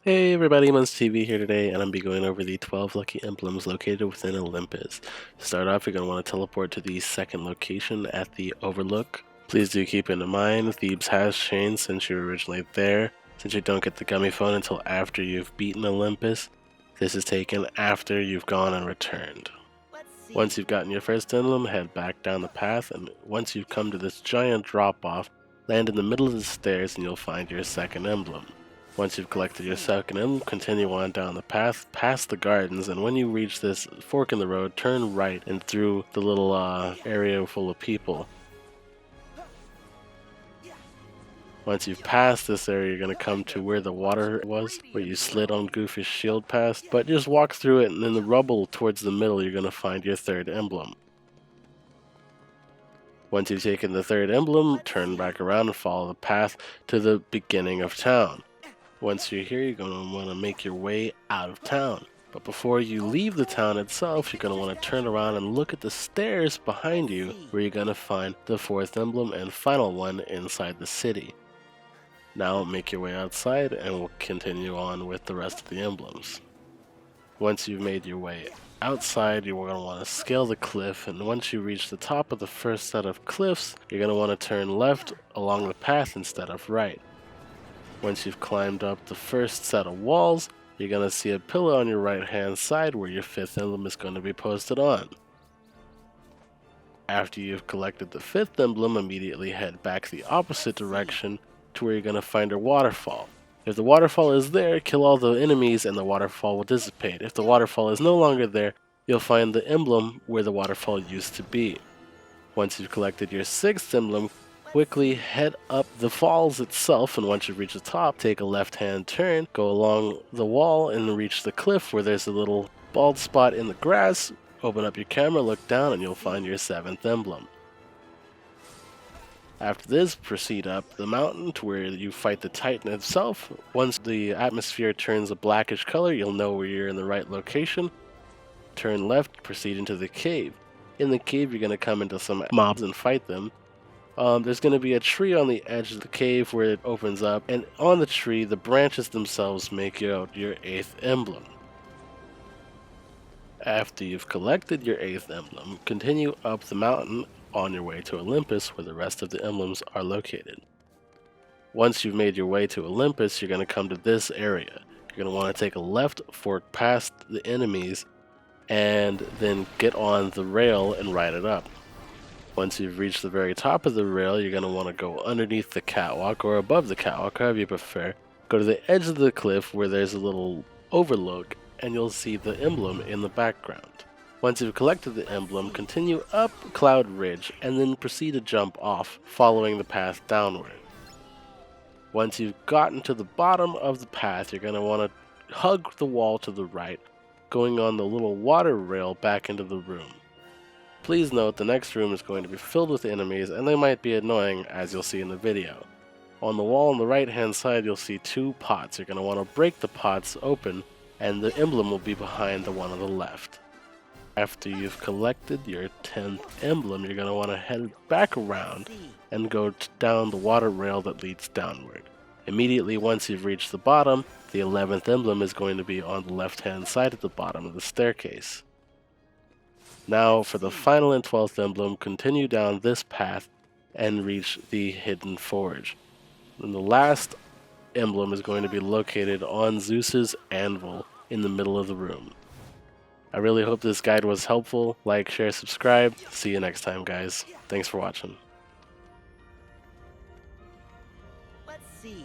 Hey everybody, TV here today, and I'm be going over the 12 lucky emblems located within Olympus. To start off, you're going to want to teleport to the second location at the Overlook. Please do keep in mind, Thebes has changed since you were originally there, since you don't get the gummy phone until after you've beaten Olympus. This is taken after you've gone and returned. Once you've gotten your first emblem, head back down the path, and once you've come to this giant drop-off, land in the middle of the stairs and you'll find your second emblem. Once you've collected your second emblem, continue on down the path, past the gardens, and when you reach this fork in the road, turn right and through the little area full of people. Once you've passed this area, you're going to come to where the water was, where you slid on Goofy's shield past, but just walk through it, and in the rubble towards the middle, you're going to find your third emblem. Once you've taken the third emblem, turn back around and follow the path to the beginning of town. Once you're here, you're going to want to make your way out of town. But before you leave the town itself, you're going to want to turn around and look at the stairs behind you, where you're going to find the fourth emblem and final one inside the city. Now make your way outside and we'll continue on with the rest of the emblems. Once you've made your way outside, you're going to want to scale the cliff, and once you reach the top of the first set of cliffs, you're going to want to turn left along the path instead of right. Once you've climbed up the first set of walls, you're going to see a pillar on your right hand side where your fifth emblem is going to be posted on. After you've collected the fifth emblem, immediately head back the opposite direction to where you're going to find a waterfall. If the waterfall is there, kill all the enemies and the waterfall will dissipate. If the waterfall is no longer there, you'll find the emblem where the waterfall used to be. Once you've collected your sixth emblem, quickly head up the falls itself, and once you reach the top, take a left-hand turn, go along the wall and reach the cliff where there's a little bald spot in the grass. Open up your camera, look down, and you'll find your seventh emblem. After this, proceed up the mountain to where you fight the Titan itself. Once the atmosphere turns a blackish color, you'll know where you're in the right location. Turn left, proceed into the cave. In the cave, you're going to come into some mobs and fight them. There's going to be a tree on the edge of the cave where it opens up, and on the tree, the branches themselves make out your eighth emblem. After you've collected your eighth emblem, continue up the mountain on your way to Olympus, where the rest of the emblems are located. Once you've made your way to Olympus, you're going to come to this area. You're going to want to take a left fork past the enemies, and then get on the rail and ride it up. Once you've reached the very top of the rail, you're going to want to go underneath the catwalk or above the catwalk, however you prefer. Go to the edge of the cliff where there's a little overlook, and you'll see the emblem in the background. Once you've collected the emblem, continue up Cloud Ridge and then proceed to jump off, following the path downward. Once you've gotten to the bottom of the path, you're going to want to hug the wall to the right, going on the little water rail back into the room. Please note the next room is going to be filled with enemies, and they might be annoying, as you'll see in the video. On the wall on the right hand side, you'll see two pots. You're going to want to break the pots open, and the emblem will be behind the one on the left. After you've collected your 10th emblem, you're going to want to head back around and go down the water rail that leads downward. Immediately once you've reached the bottom, the 11th emblem is going to be on the left hand side at the bottom of the staircase. Now for the final and 12th emblem, continue down this path and reach the hidden forge. And the last emblem is going to be located on Zeus's anvil in the middle of the room. I really hope this guide was helpful. Like, share, subscribe. See you next time, guys. Thanks for watching. Let's see.